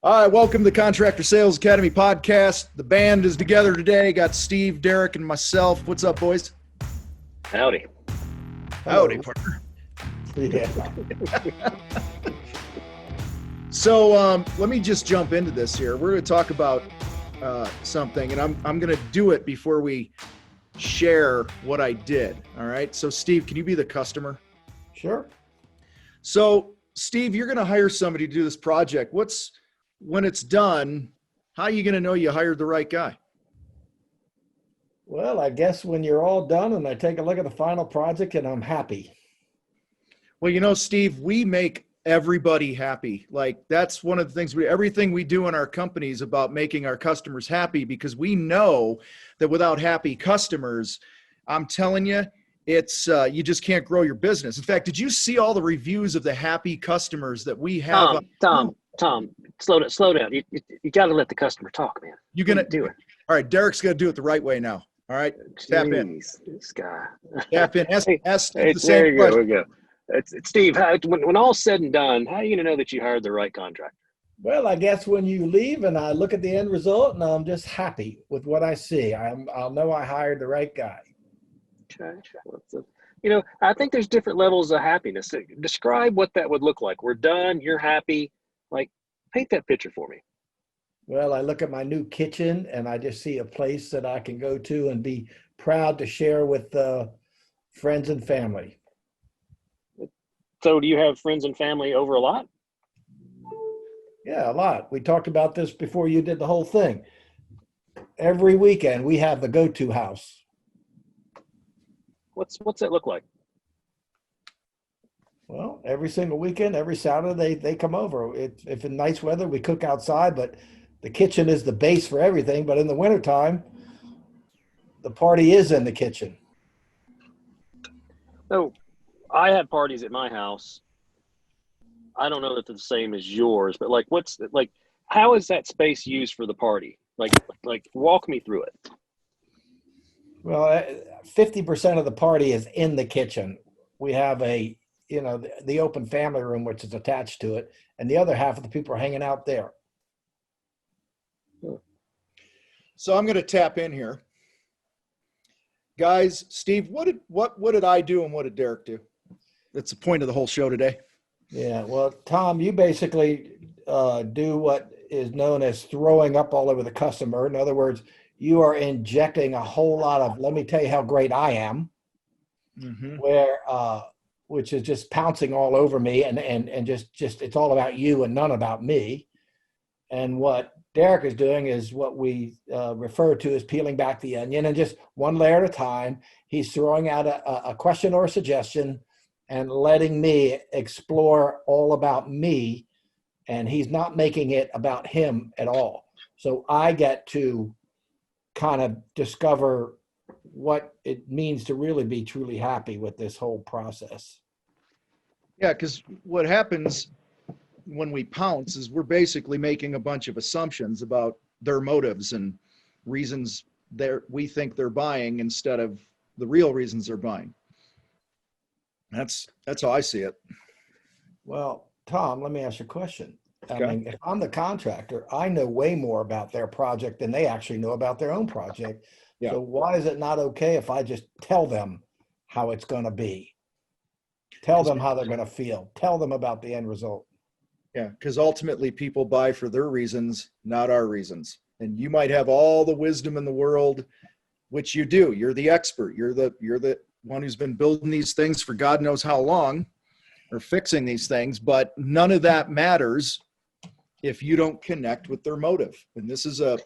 All right, welcome to the Contractor Sales Academy podcast. The band is together today. Got Steve, Derek, and myself. What's up, boys? Howdy. Howdy, partner. Yeah. So let me just jump into this here. We're going to talk about something, and I'm going to do it before we share what I did. All right. So, Steve, can you be the customer? Sure. So, Steve, you're going to hire somebody to do this project. When it's done, how are you going to know you hired the right guy? Well, I guess when you're all done and I take a look at the final project and I'm happy. Well, Steve, we make everybody happy. Like that's one of the things everything we do in our company is about making our customers happy, because we know that without happy customers, I'm telling you, it's you just can't grow your business. In fact, did you see all the reviews of the happy customers that we have? Tom, slow down. You got to let the customer talk, man. You're going to do it. All right, Derek's going to do it the right way now. All right, tap in. This guy. Tap in. Ask Steve the There same you go. question. There you go. It's Steve, when all's said and done, how are you going to know that you hired the right contractor? Well, I guess when you leave and I look at the end result and I'm just happy with what I see, I'll know I hired the right guy. I think there's different levels of happiness. Describe what that would look like. We're done. You're happy. Like, paint that picture for me. Well, I look at my new kitchen and I just see a place that I can go to and be proud to share with friends and family. So do you have friends and family over a lot? Yeah, a lot. We talked about this before you did the whole thing. Every weekend we have the go-to house. What's that look like? Well, every single weekend, every Saturday, they come over. If it's nice weather, we cook outside, but the kitchen is the base for everything. But in the wintertime, the party is in the kitchen. So I have parties at my house. I don't know that they're the same as yours, but how is that space used for the party? Like walk me through it. Well, 50% of the party is in the kitchen. We have the open family room, which is attached to it, and the other half of the people are hanging out there. So I'm going to tap in here. Guys, Steve, what did I do and what did Derek do? That's the point of the whole show today. Yeah, well, Tom, you basically do what is known as throwing up all over the customer. In other words, you are injecting a whole lot of, let me tell you how great I am, which is just pouncing all over me and just it's all about you and none about me. And what Derek is doing is what we refer to as peeling back the onion, and just one layer at a time, he's throwing out a question or a suggestion and letting me explore all about me, and he's not making it about him at all. So I get to kind of discover what it means to really be truly happy with this whole process. Yeah, because what happens when we pounce is we're basically making a bunch of assumptions about their motives and reasons we think they're buying instead of the real reasons they're buying. That's how I see it. Well, Tom, let me ask you a question. Okay. I mean, if I'm the contractor, I know way more about their project than they actually know about their own project. Yeah. So why is it not okay if I just tell them how it's going to be? Tell them how they're going to feel. Tell them about the end result. Yeah, because ultimately people buy for their reasons, not our reasons. And you might have all the wisdom in the world, which you do. You're the expert. You're the one who's been building these things for God knows how long, or fixing these things, but none of that matters if you don't connect with their motive. And this is a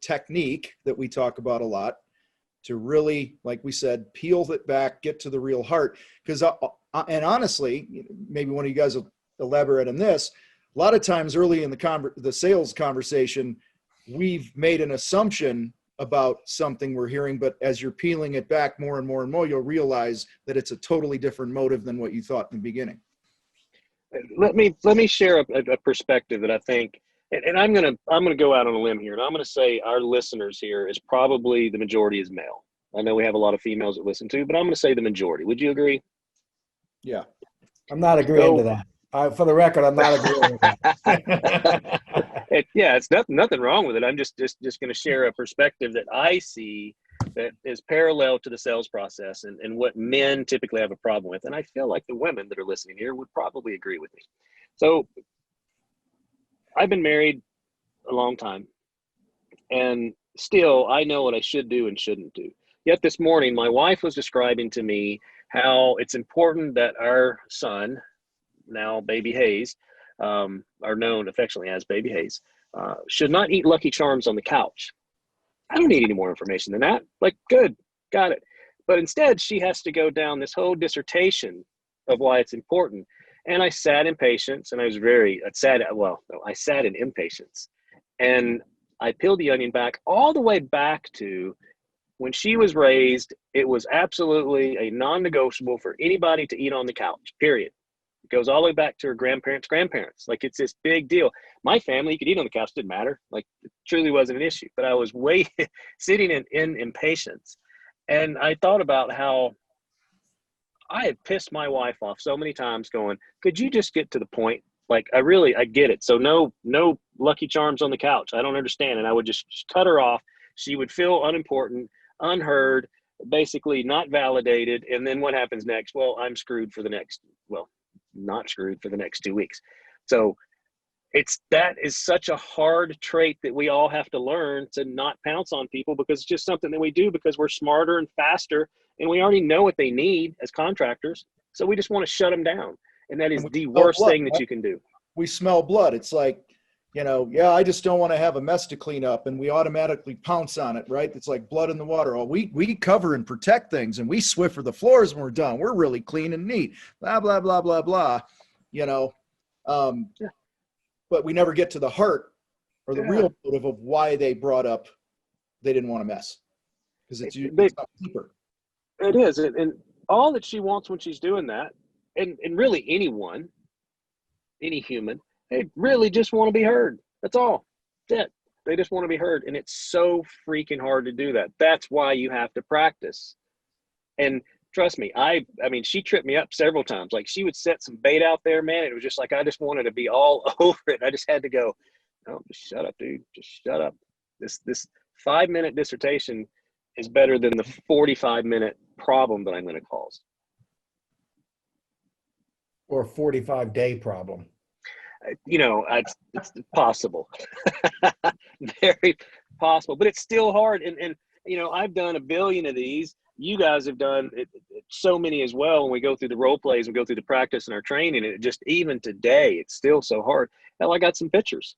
technique that we talk about a lot to really, like we said, peel it back, get to the real heart. Because, and honestly, maybe one of you guys will elaborate on this. A lot of times early in the sales conversation, we've made an assumption about something we're hearing, but as you're peeling it back more and more and more, you'll realize that it's a totally different motive than what you thought in the beginning. Let me share a perspective that I think, and I'm gonna go out on a limb here, and I'm gonna say our listeners here is probably the majority is male. I know we have a lot of females that listen to, but I'm gonna say the majority. Would you agree? Yeah. I'm not agreeing to that. For the record, I'm not agreeing with that. Yeah, it's nothing wrong with it. I'm just going to share a perspective that I see that is parallel to the sales process and what men typically have a problem with. And I feel like the women that are listening here would probably agree with me. So I've been married a long time, and still I know what I should do and shouldn't do. Yet this morning, my wife was describing to me how it's important that our son, now baby Hayes, are known affectionately as baby Hayes, should not eat Lucky Charms on the couch. I don't need any more information than that. Like, good, got it. But instead, she has to go down this whole dissertation of why it's important. And I sat in patience, and I sat in impatience. And I peeled the onion back all the way back to when she was raised. It was absolutely a non-negotiable for anybody to eat on the couch, period. It goes all the way back to her grandparents. Like, it's this big deal. My family, you could eat on the couch, didn't matter. Like, it truly wasn't an issue. But I was sitting in impatience. And I thought about how I had pissed my wife off so many times going, could you just get to the point? Like, I get it. So no Lucky Charms on the couch. I don't understand. And I would just cut her off. She would feel unimportant, unheard, basically not validated. And then what happens next? Well, I'm screwed for the next, not screwed for the next 2 weeks. So that is such a hard trait that we all have to learn, to not pounce on people, because it's just something that we do because we're smarter and faster, and we already know what they need as contractors. So we just want to shut them down. And that is the worst thing that you can do. We smell blood. It's like, I just don't want to have a mess to clean up, and we automatically pounce on it, right? It's like blood in the water. Oh, we cover and protect things, and we Swiffer the floors when we're done. We're really clean and neat. Blah, blah, blah, blah, blah. Yeah. But we never get to the heart or the real motive of why they brought up they didn't want to mess, because it's not deeper. It is, and all that she wants when she's doing that, and really anyone, any human, they really just want to be heard. That's all. That's it. They just want to be heard, and it's so freaking hard to do that. That's why you have to practice. And trust me, I mean, she tripped me up several times. Like, she would set some bait out there, man. It was just like, I just wanted to be all over it. I just had to go, no, just shut up, dude. Just shut up. This 5-minute dissertation is better than the 45-minute problem that I'm going to cause. Or a 45-day problem. It's possible. Very possible, but it's still hard. And I've done a billion of these. You guys have done so many as well. When we go through the role plays and go through the practice and our training, and even today, it's still so hard. Hell, I got some pictures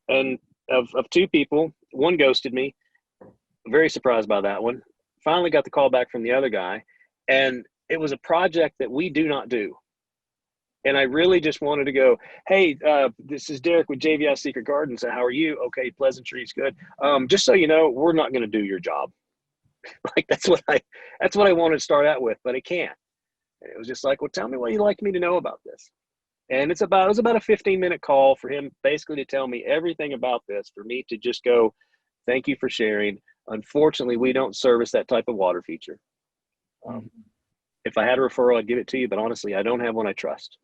and of 2 people. One ghosted me. Very surprised by that one. Finally got the call back from the other guy, and it was a project that we do not do. And I really just wanted to go, hey, this is Derek with JVI Secret Gardens. How are you? Okay, pleasantries, good. Just so you know, we're not going to do your job. Like, that's what I wanted to start out with, but I can't. And it was just like, well, tell me what you'd like me to know about this. And it was about a 15-minute call for him basically to tell me everything about this, for me to just go, thank you for sharing. Unfortunately, we don't service that type of water feature. If I had a referral, I'd give it to you, but honestly, I don't have one I trust.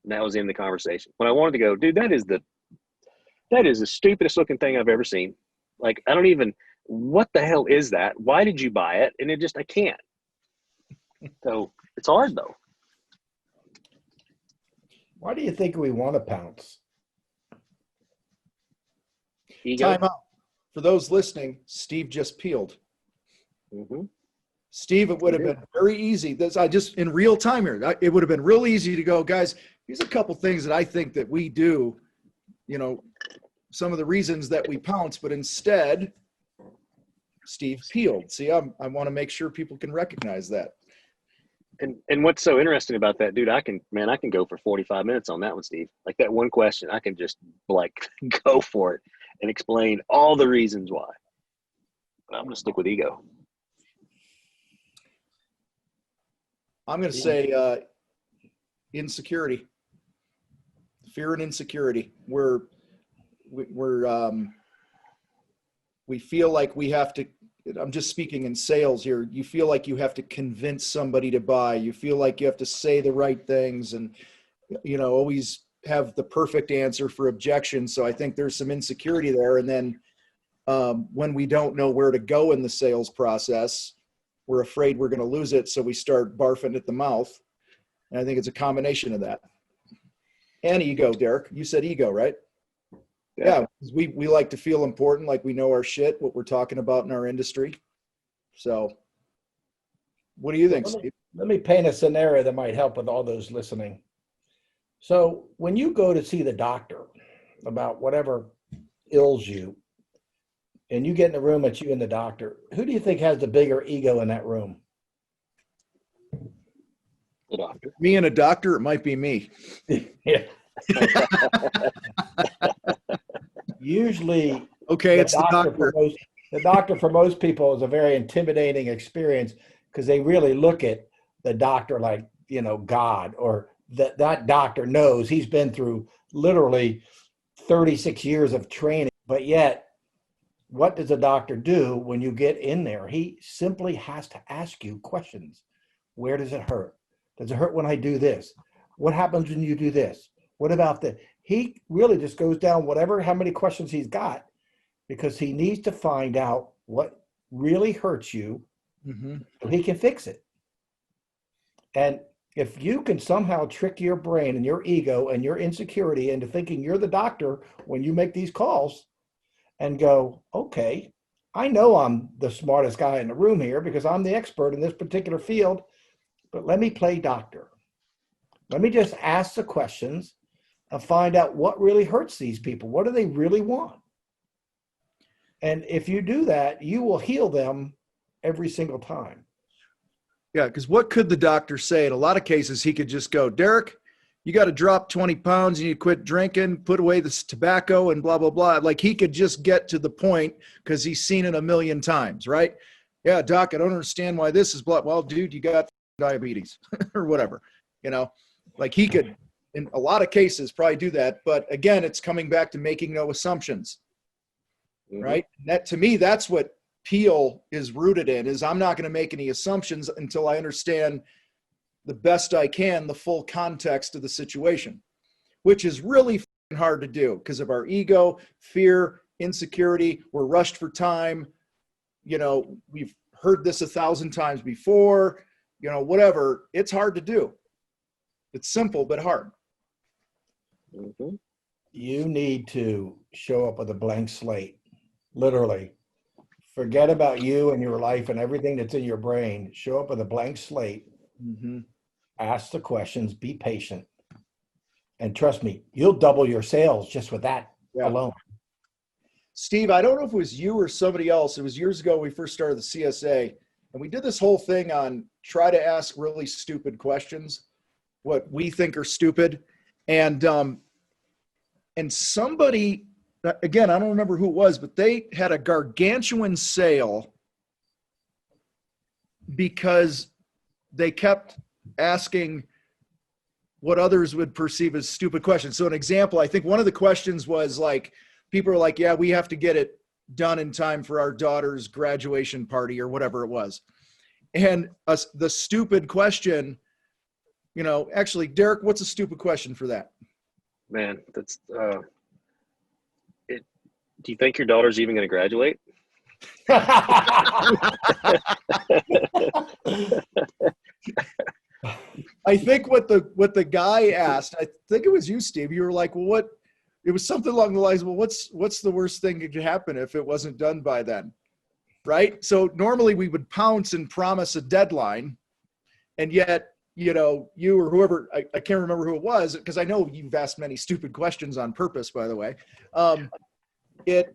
And that was in the conversation. When I wanted to go, dude, that is the stupidest looking thing I've ever seen. Like, what the hell is that? Why did you buy it? And I can't. So it's hard though. Why do you think we want to pounce? Ego. Time out. For those listening, Steve just peeled. Mm-hmm. Steve, it would have been very easy. In real time here, it would have been real easy to go, guys, here's a couple things that I think that we do, some of the reasons that we pounce, but instead, Steve peeled. See, I want to make sure people can recognize that. And what's so interesting about that, dude, I can go for 45 minutes on that one, Steve. Like, that one question, I can just go for it and explain all the reasons why. But I'm going to stick with ego. I'm going to say insecurity, fear and insecurity. We feel like we have to, I'm just speaking in sales here. You feel like you have to convince somebody to buy. You feel like you have to say the right things and, always have the perfect answer for objection. So I think there's some insecurity there. And then when we don't know where to go in the sales process, we're afraid we're going to lose it. So we start barfing at the mouth. And I think it's a combination of that. And ego, Derek. You said ego, right? Yeah. We like to feel important, like we know our shit, what we're talking about in our industry. So what do you think, Steve? Let me paint a scenario that might help with all those listening. So when you go to see the doctor about whatever ails you, and you get in the room, it's you and the doctor, who do you think has the bigger ego in that room? The doctor. Me and a doctor, it might be me. Yeah. Usually, okay, it's the doctor. The doctor for most people is a very intimidating experience because they really look at the doctor like, you know, God, or that doctor knows he's been through literally 36 years of training. But yet, what does a doctor do when you get in there? He simply has to ask you questions. Where does it hurt? Does it hurt when I do this? What happens when you do this? What about that? He really just goes down how many questions he's got, because he needs to find out what really hurts you so he can fix it. And if you can somehow trick your brain and your ego and your insecurity into thinking you're the doctor when you make these calls and go, okay, I know I'm the smartest guy in the room here because I'm the expert in this particular field, but let me play doctor. Let me just ask the questions and find out what really hurts these people. What do they really want? And if you do that, you will heal them every single time. Yeah, because what could the doctor say? In a lot of cases, he could just go, Derek, you got to drop 20 pounds, you need to quit drinking, put away this tobacco and blah, blah, blah. Like he could just get to the point because he's seen it a million times, right? Yeah, doc, I don't understand why this is blah. Well, dude, you got diabetes or whatever, you know, like he could, in a lot of cases, probably do that. But again, it's coming back to making no assumptions, right? And that, to me, that's what Peel is rooted in, is I'm not going to make any assumptions until I understand the best I can the full context of the situation, which is really hard to do because of our ego, fear, insecurity. We're rushed for time. You know, we've heard this 1,000 times before, you know, whatever. It's hard to do. It's simple, but hard. You need to show up with a blank slate, literally. Forget about you and your life and everything that's in your brain. Show up with a blank slate. Ask the questions, be patient. And trust me, you'll double your sales just with that alone. Steve, I don't know if it was you or somebody else. It was years ago when we first started the CSA, and we did this whole thing on try to ask really stupid questions, what we think are stupid. And somebody, again, I don't remember who it was, but they had a gargantuan sale because they kept asking what others would perceive as stupid questions. So an example, I think one of the questions was like, people are like, yeah, we have to get it done in time for our daughter's graduation party or whatever it was. And the stupid question, you know, actually, Derek, what's a stupid question for that? Man, that's, do you think your daughter's even going to graduate? I think what the guy asked, I think it was you, Steve. You were like, well, what? It was something along the lines, well, what's the worst thing that could happen if it wasn't done by then? Right? So normally we would pounce and promise a deadline, and yet, you know, you or whoever, I can't remember who it was, because I know you've asked many stupid questions on purpose, by the way. It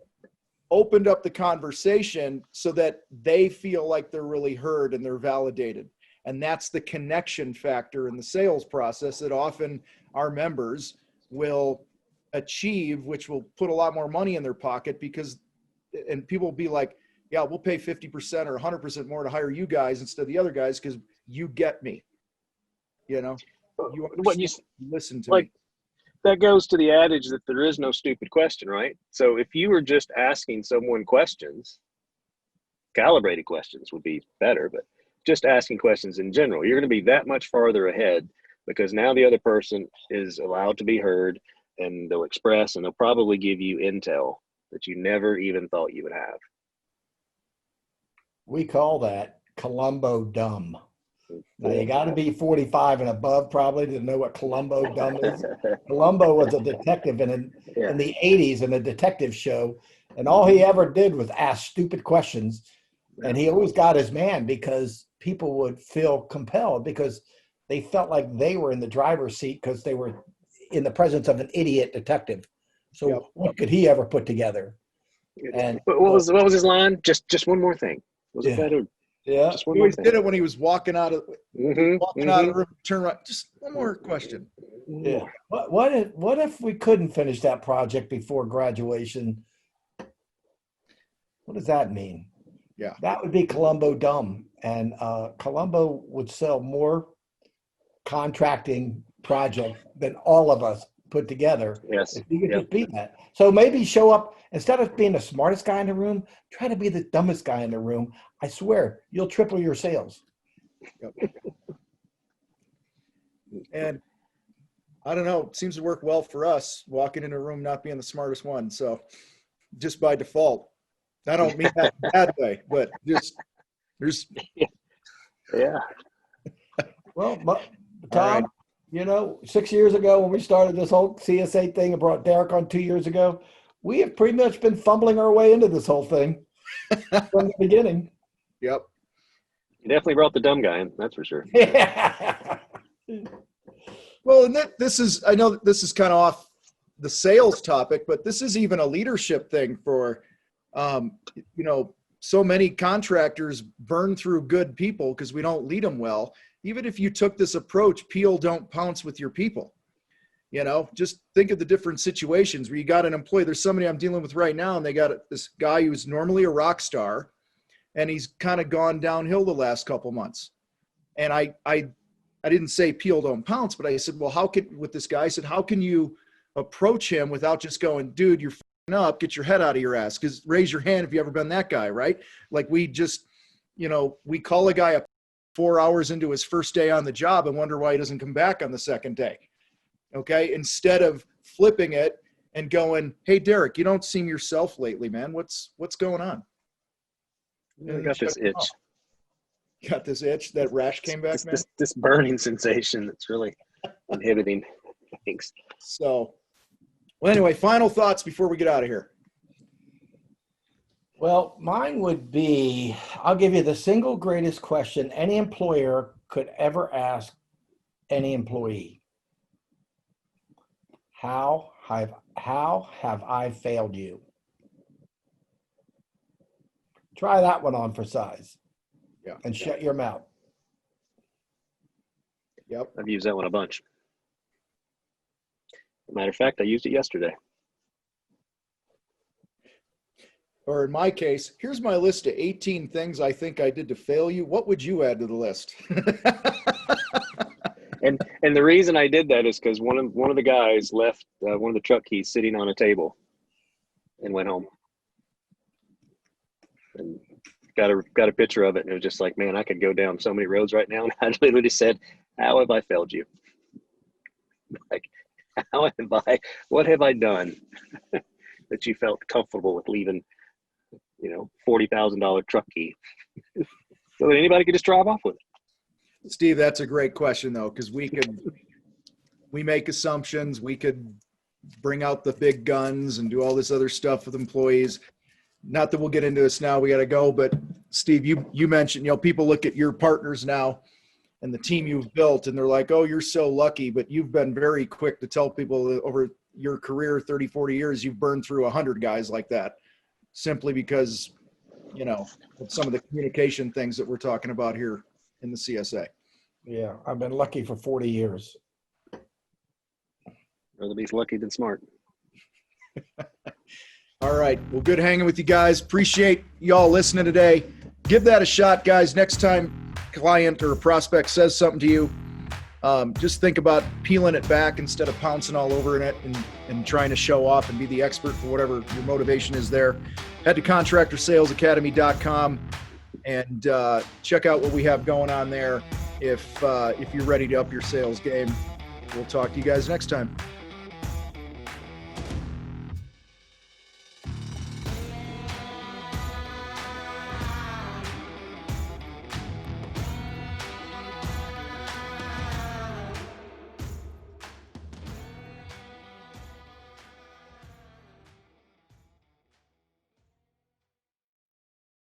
opened up the conversation so that they feel like they're really heard and they're validated. And that's the connection factor in the sales process that often our members will achieve, which will put a lot more money in their pocket because, and people will be like, yeah, we'll pay 50% or 100% more to hire you guys instead of the other guys because you get me, you know, you listen to me. That goes to the adage that there is no stupid question, right? So if you were just asking someone questions, calibrated questions would be better, but just asking questions in general, you're going to be that much farther ahead because now the other person is allowed to be heard, and they'll express, and they'll probably give you intel that you never even thought you would have. We call that Columbo dumb. Now you got to be 45 and above probably to know what Columbo dumb is. Columbo was a detective in the 80s in a detective show, and all he ever did was ask stupid questions, and he always got his man because people would feel compelled because they felt like they were in the driver's seat because they were in the presence of an idiot detective. So what could he ever put together? And what was his line? Just one more thing. Was it that? Yeah, he always did it when he was walking out of out of the room. Turn around. Just one more question. Yeah. What if we couldn't finish that project before graduation? What does that mean? Yeah, that would be Columbo dumb, and Columbo would sell more contracting projects than all of us put together. Yes, if you could just beat that. So maybe show up instead of being the smartest guy in the room. Try to be the dumbest guy in the room. I swear, you'll triple your sales. Yep. And I don't know, it seems to work well for us, walking in a room not being the smartest one. So just by default, I don't mean that in a bad way, but just there's. Yeah. Well, Tom, right. 6 years ago when we started this whole CSA thing and brought Derek on 2 years ago, we have pretty much been fumbling our way into this whole thing from the beginning. Yep. You definitely brought the dumb guy in, that's for sure. Well, and I know this is kind of off the sales topic, but this is even a leadership thing for, so many contractors burn through good people because we don't lead them well. Even if you took this approach, peel, don't pounce with your people. Just think of the different situations where you got an employee. There's somebody I'm dealing with right now, and they got this guy who's normally a rock star, and he's kind of gone downhill the last couple months. And I didn't say peel, don't pounce, but I said, well, how can you approach him without just going, dude, you're f***ing up, get your head out of your ass. Because raise your hand if you ever been that guy, right? Like we just, we call a guy up 4 hours into his first day on the job and wonder why he doesn't come back on the second day. Okay. Instead of flipping it and going, hey, Derek, you don't seem yourself lately, man. What's going on? I got this itch. Got this itch? That rash came back, man? This burning sensation that's really inhibiting things. So, well, anyway, final thoughts before we get out of here. Well, mine would be, I'll give you the single greatest question any employer could ever ask any employee. How have I failed you? Try that one on for size. Yeah. And shut your mouth. Yep. I've used that one a bunch. As a matter of fact, I used it yesterday. Or in my case, here's my list of 18 things I think I did to fail you. What would you add to the list? And the reason I did that is because one of the guys left one of the truck keys sitting on a table and went home. And got a picture of it, and it was just like, man, I could go down so many roads right now. And I literally said, how have I failed you? Like, what have I done that you felt comfortable with leaving, $40,000 truck key so that anybody could just drive off with it? Steve, that's a great question though, because we make assumptions. We could bring out the big guns and do all this other stuff with employees. Not that we'll get into this now, we got to go, but Steve, you mentioned, people look at your partners now and the team you've built and they're like, oh, you're so lucky, but you've been very quick to tell people that over your career, 30, 40 years, you've burned through 100 guys like that simply because, of some of the communication things that we're talking about here in the CSA. Yeah. I've been lucky for 40 years. Rather be lucky than smart. All right. Well, good hanging with you guys. Appreciate y'all listening today. Give that a shot, guys. Next time a client or a prospect says something to you, just think about peeling it back instead of pouncing all over it and trying to show off and be the expert for whatever your motivation is there. Head to contractorsalesacademy.com and check out what we have going on there. if you're ready to up your sales game. We'll talk to you guys next time.